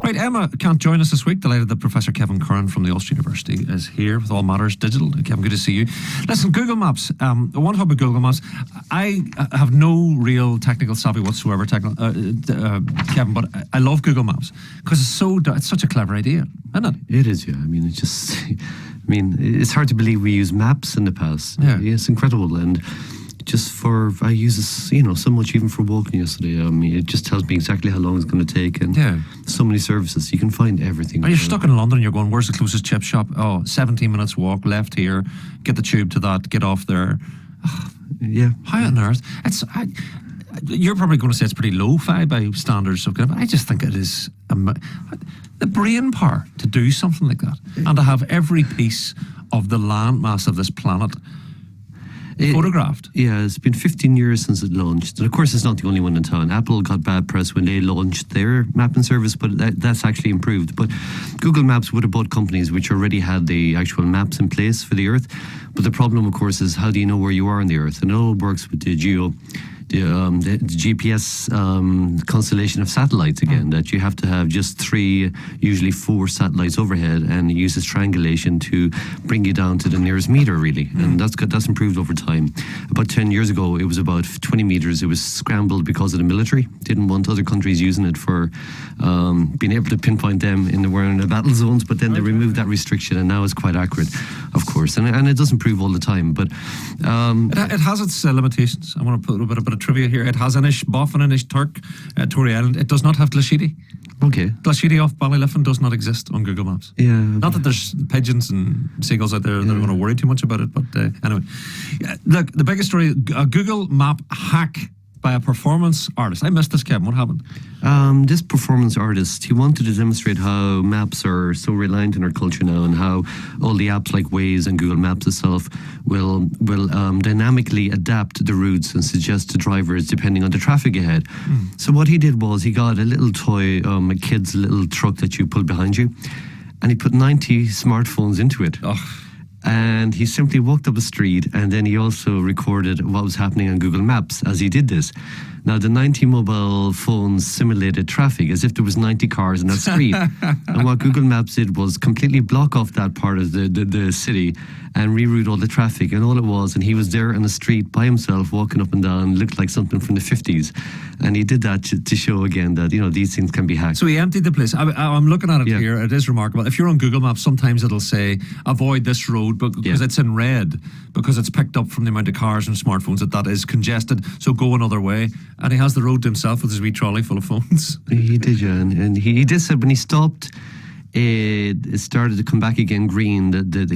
Right, Emma can't join us this week. Delighted that Professor Kevin Curran from the Ulster University is here with All Matters Digital. Kevin, good to see you. Listen, Google Maps. I want to talk about Google Maps. I have no real technical savvy whatsoever, Kevin, but I love Google Maps because it's such a clever idea, isn't it? It is, yeah. I mean, it's hard to believe we used maps in the past. Yeah. It's incredible. And I use this, so much even for walking yesterday. I mean, it just tells me exactly how long it's going to take, and so many services. You can find everything. You're stuck in London and you're going, where's the closest chip shop? 17 minutes walk, left here, get the tube to that, get off there. Yeah. How on earth? You're probably going to say it's pretty lo-fi by standards, but I just think it is the brain power to do something like that and to have every piece of the landmass of this planet photographed. Yeah, it's been 15 years since it launched. And of course, it's not the only one in town. Apple got bad press when they launched their mapping service, but that's actually improved. But Google Maps would have bought companies which already had the actual maps in place for the Earth. But the problem, of course, is how do you know where you are on the Earth? And it all works with the GPS constellation of satellites again, that you have to have just 3, usually 4 satellites overhead, and it uses triangulation to bring you down to the nearest meter, really. And that's improved over time. About 10 years ago, it was about 20 meters. It was scrambled because of the military. Didn't want other countries using it for being able to pinpoint them in the battle zones, but then they removed that restriction, and now it's quite accurate, of course. And it does improve all the time, but it has its limitations. I want to put a bit of trivia here. It has Inish Boff and Inish Turk, Tory Island. It does not have Glashidi. Okay. Glashidi off Ballyliffin does not exist on Google Maps. Yeah. Not that there's pigeons and seagulls out there that are going to worry too much about it, but anyway. Look, the biggest story, a Google Map hack by a performance artist. I missed this, Kevin. What happened? This performance artist, he wanted to demonstrate how maps are so reliant in our culture now, and how all the apps like Waze and Google Maps itself will dynamically adapt the routes and suggest to drivers depending on the traffic ahead. So what he did was he got a little toy, a kid's little truck that you pull behind you, and he put 90 smartphones into it. And he simply walked up the street, and then he also recorded what was happening on Google Maps as he did this. Now, the 90 mobile phones simulated traffic as if there was 90 cars in that street. And what Google Maps did was completely block off that part of the city and reroute all the traffic. And all it was, and he was there in the street by himself, walking up and down, looked like something from the 50s. And he did that to show again that, these things can be hacked. So he emptied the place. I'm looking at it here. It is remarkable. If you're on Google Maps, sometimes it'll say, avoid this road because it's in red, because it's picked up from the amount of cars and smartphones that is congested. So go another way. And he has the road to himself with his wee trolley full of phones. He did, yeah. And he did say when he stopped, it started to come back again green.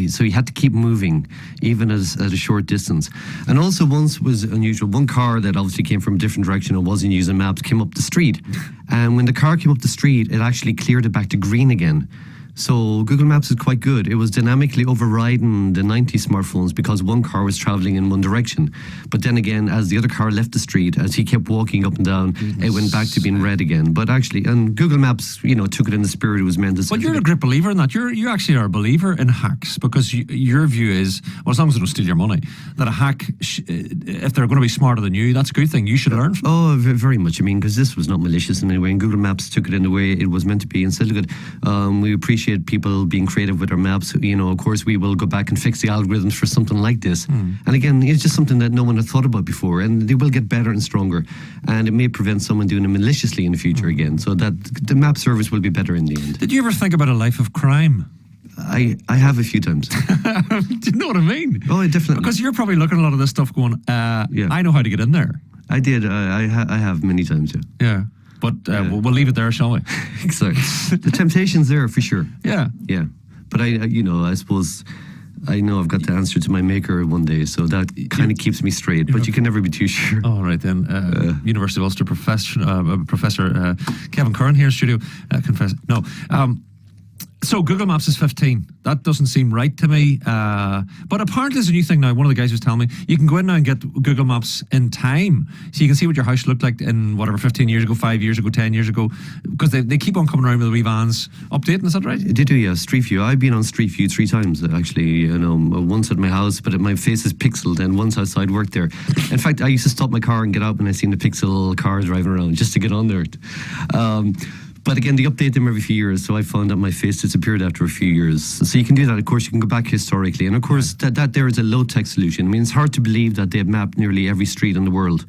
So he had to keep moving, even at a short distance. And also once was unusual. One car that obviously came from a different direction and wasn't using maps came up the street. And when the car came up the street, it actually cleared it back to green again. So Google Maps is quite good. It was dynamically overriding the 90 smartphones because one car was traveling in one direction. But then again, as the other car left the street, as he kept walking up and down, it went back to being red again. But actually, and Google Maps, took it in the spirit it was meant to. But you're a great believer in that. You actually are a believer in hacks, because your view is, well, as long as they don't steal your money, that a hack, if they're going to be smarter than you, that's a good thing. You should learn from it. Oh, very much. I mean, because this was not malicious in any way, and Google Maps took it in the way it was meant to be and said, look, we appreciate people being creative with our maps. Of course, we will go back and fix the algorithms for something like this. And again, it's just something that no one had thought about before, and they will get better and stronger. And it may prevent someone doing it maliciously in the future again, so that the map service will be better in the end. Did you ever think about a life of crime? I have a few times. Do you know what I mean? Oh, definitely. Because you're probably looking at a lot of this stuff going, I know how to get in there. I did. I have many times, Yeah. But we'll leave it there, shall we? Sorry. The temptation's there for sure. Yeah. Yeah. But I suppose I know I've got to answer to my maker one day, so that kind of keeps me straight. But you can never be too sure. All right then. University of Ulster Professor Kevin Curran here in studio. So Google Maps is 15. That doesn't seem right to me. But apparently there's a new thing now. One of the guys was telling me you can go in now and get Google Maps in time. So you can see what your house looked like in 15 years ago, 5 years ago, 10 years ago. Because they keep on coming around with the wee vans updating, is that right? They do, yeah. Street View. I've been on Street View 3 times, actually. Once at my house, but my face is pixeled, and once outside work there. In fact, I used to stop my car and get out when I seen the pixel car driving around just to get on there. But again, they update them every few years. So I found that my face disappeared after a few years. So you can do that. Of course, you can go back historically. And of course, that there is a low-tech solution. I mean, it's hard to believe that they've mapped nearly every street in the world,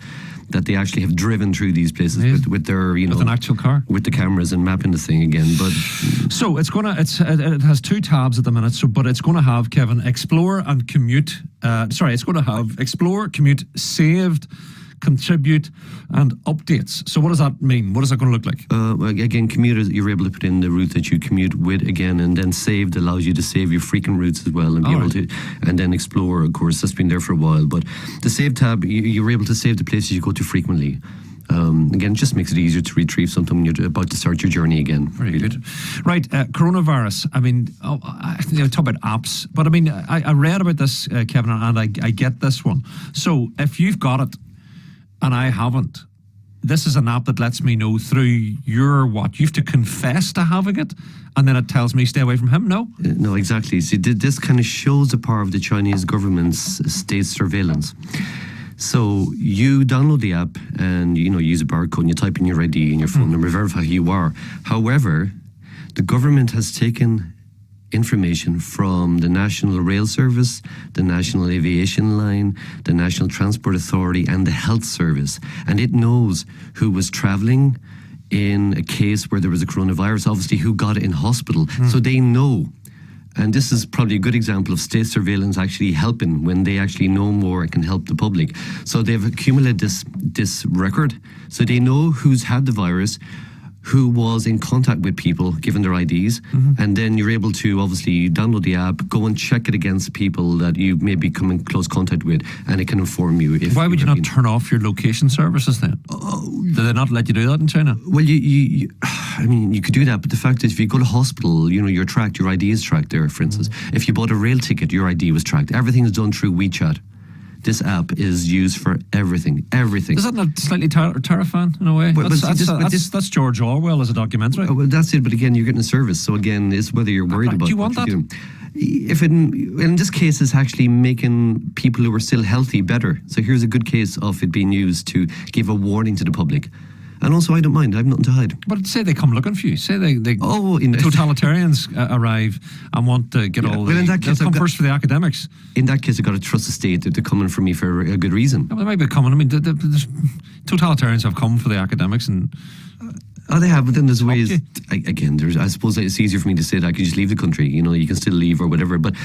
that they actually have driven through these places with their, with an actual car, with the cameras and mapping the thing again. But so it has 2 tabs at the minute. So, but it's going to have, Kevin, explore and commute. It's going to have explore, commute, saved, contribute, and updates. So what does that mean? What is that going to look like? Again, commuters, you're able to put in the route that you commute with again, and then saved allows you to save your frequent routes as well, and be able to, and then explore. Of course, that's been there for a while. But the save tab, you're able to save the places you go to frequently. Again, it just makes it easier to retrieve something when you're about to start your journey again. Very good. Right, coronavirus. I mean, talk about apps, but I mean, I read about this, Kevin, and I get this one. So if you've got it and I haven't, this is an app that lets me know through your what? You have to confess to having it, and then it tells me stay away from him, no? No, exactly. See, this kind of shows the power of the Chinese government's state surveillance. So you download the app and, use a barcode and you type in your ID and your phone number, verify who you are. However, the government has taken information from the National Rail Service, the National Aviation Line, the National Transport Authority, and the Health Service. And it knows who was travelling in a case where there was a coronavirus, obviously who got it in hospital. So they know. And this is probably a good example of state surveillance actually helping when they actually know more and can help the public. So they've accumulated this record. So they know who's had the virus, who was in contact with people, given their IDs, and then you're able to obviously download the app, go and check it against people that you may be come in close contact with, and it can inform you. Why would you not turn off your location services then? Do they not let you do that in China? Well, I mean, you could do that, but the fact is, if you go to hospital, you're tracked, your ID is tracked there, for instance. If you bought a rail ticket, your ID was tracked. Everything is done through WeChat. This app is used for everything. Is that not slightly terrifying in a way? Well, that's George Orwell as a documentary. Well, that's it. But again, you're getting a service. So again, it's whether you're worried about. Do you want that? If in this case, it's actually making people who are still healthy better. So here's a good case of it being used to give a warning to the public. And also, I don't mind. I have nothing to hide. But say they come looking for you. Say the totalitarians arrive and want to get all. Well, in that case, they'll come first for the academics. In that case, I've got to trust the state that they're coming for me for a good reason. Yeah, well, they might be coming. I mean, the totalitarians have come for the academics and. Oh, they have, but then there's ways. Again, I suppose it's easier for me to say that I could just leave the country. You can still leave or whatever. But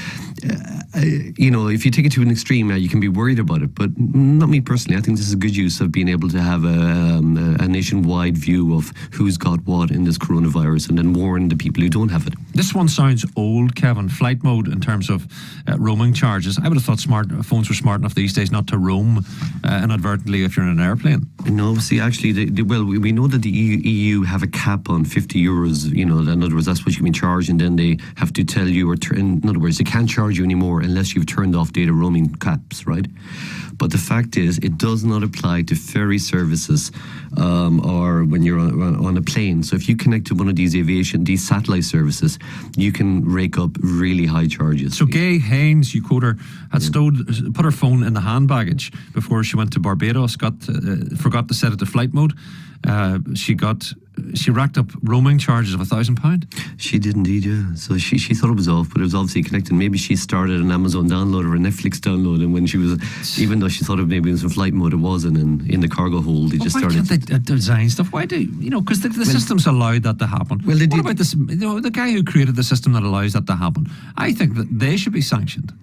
if you take it to an extreme, you can be worried about it. But not me personally. I think this is a good use of being able to have a nationwide view of who's got what in this coronavirus, and then warn the people who don't have it. This one sounds old, Kevin. Flight mode in terms of roaming charges. I would have thought smartphones were smart enough these days not to roam inadvertently if you're in an airplane. No, see, actually, we know that the EU have a cap on 50 euros, in other words, that's what you can be charged, and then they have to tell you, in other words, they can't charge you anymore unless you've turned off data roaming caps, right? But the fact is, it does not apply to ferry services or when you're on a plane. So if you connect to one of these satellite services, you can rake up really high charges. So Gay Haynes, you quote her, had put her phone in the hand baggage before she went to Barbados, forgot to set it to flight mode. She racked up roaming charges of £1,000. She did indeed, yeah. So she thought it was off, but it was obviously connected. Maybe she started an Amazon download or a Netflix download, and when she was, even though she thought it maybe was in flight mode, it wasn't. And in the cargo hold, they just started. Why can't they design stuff? Why do because the systems allowed that to happen? Well, what about this? The guy who created the system that allows that to happen? I think that they should be sanctioned.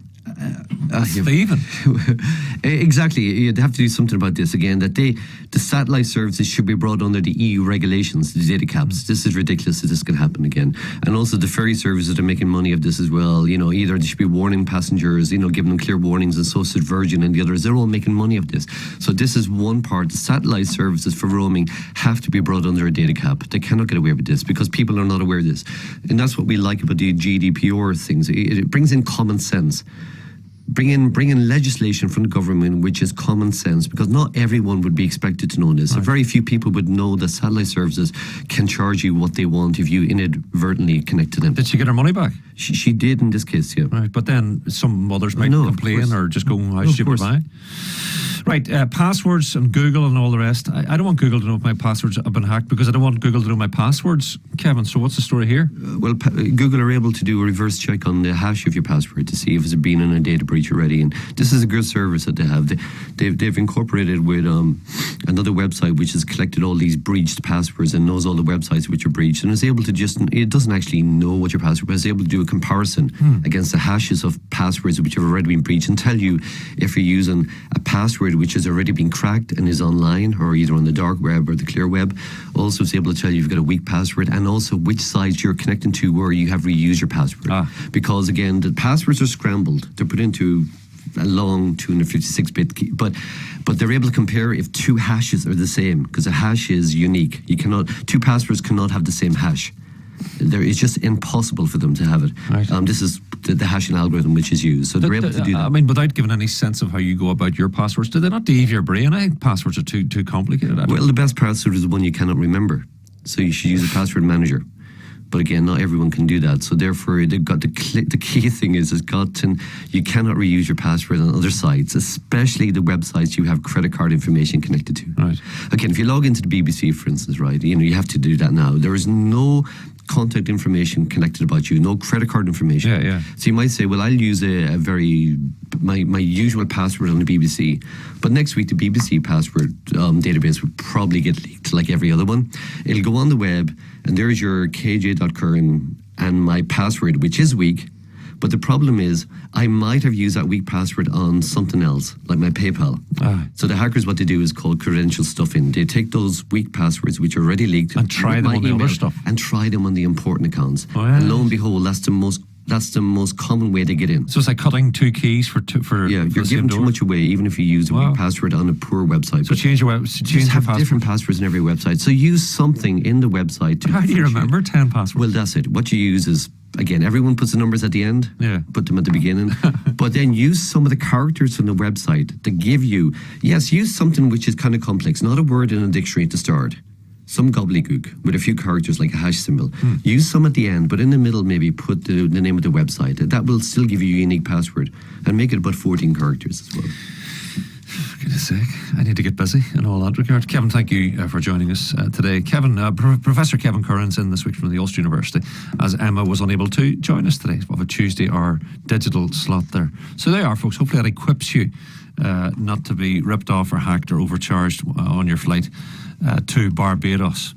Stephen. Exactly. You'd have to do something about this again, that the satellite services should be brought under the EU regulations, the data caps. This is ridiculous that this can happen again. And also the ferry services are making money of this as well. Either they should be warning passengers, giving them clear warnings, and so should Virgin and the others. They're all making money of this. So this is one part. The satellite services for roaming have to be brought under a data cap. They cannot get away with this because people are not aware of this. And that's what we like about the GDPR things. It brings in common sense. Bring in legislation from the government which is common sense, because not everyone would be expected to know this. Right. Very few people would know that satellite services can charge you what they want if you inadvertently connect to them. Did she get her money back? She did in this case, yeah. Right, but then some others might complain or just go, how stupid am I? Right, passwords and Google and all the rest. I don't want Google to know if my passwords have been hacked because I don't want Google to know my passwords. Kevin, so what's the story here? Well, Google are able to do a reverse check on the hash of your password to see if it's been in a data breach already. And this is a good service that they have. They've incorporated with another website which has collected all these breached passwords and knows all the websites which are breached, and is able to it doesn't actually know what your password, but is able to do a comparison against the hashes of passwords which have already been breached and tell you if you're using a password which has already been cracked and is online or either on the dark web or the clear web. Also, it's able to tell you if you've got a weak password and also which sites you're connecting to where you have reused your password. Because again, the passwords are scrambled. They're put into a long 256-bit key, but they're able to compare if two hashes are the same, because a hash is unique. Two passwords cannot have the same hash. It's just impossible for them to have it. Right. This is the hashing algorithm which is used, so they're able to do that. I mean, without giving any sense of how you go about your passwords, do they not leave your brain? I think passwords are too complicated. Well, the best password is the one you cannot remember, so you should use a password manager. But again, not everyone can do that. So therefore, they've got the key thing is you cannot reuse your password on other sites, especially the websites you have credit card information connected to. Right. Again, if you log into the BBC, for instance, right, you have to do that now. There is no contact information connected about you, no credit card information. Yeah. So you might say, well, I'll use my usual password on the BBC, but next week the BBC password database would probably get leaked like every other one. It'll go on the web and there's your kj.curran and my password, which is weak. But the problem is, I might have used that weak password on something else, like my PayPal. So the hackers, what they do is called credential stuffing. They take those weak passwords, which are already leaked, and try them on the other stuff, and try them on the important accounts. And lo and behold, that's the most common way to get in. So it's like cutting two keys for you're giving too much away, even if you use a weak password on a poor website. So change your password. Different passwords in every website. So use something in the website. How do you remember 10 passwords? Well, that's it. What you use is, again, everyone puts the numbers at the end. Yeah. Put them at the beginning. But then use some of the characters from the website to give you, use something which is kind of complex, not a word in a dictionary to start. Some gobbledygook with a few characters like a hash symbol. Use some at the end, but in the middle maybe put the name of the website. That will still give you a unique password and make it about 14 characters as well. For goodness sake, I need to get busy in all that regard. Kevin, thank you for joining us today. Kevin, Professor Kevin Curran's in this week from the Ulster University, as Emma was unable to join us today of a Tuesday hour digital slot there. So there you are, folks. Hopefully that equips you not to be ripped off or hacked or overcharged on your flight to Barbados.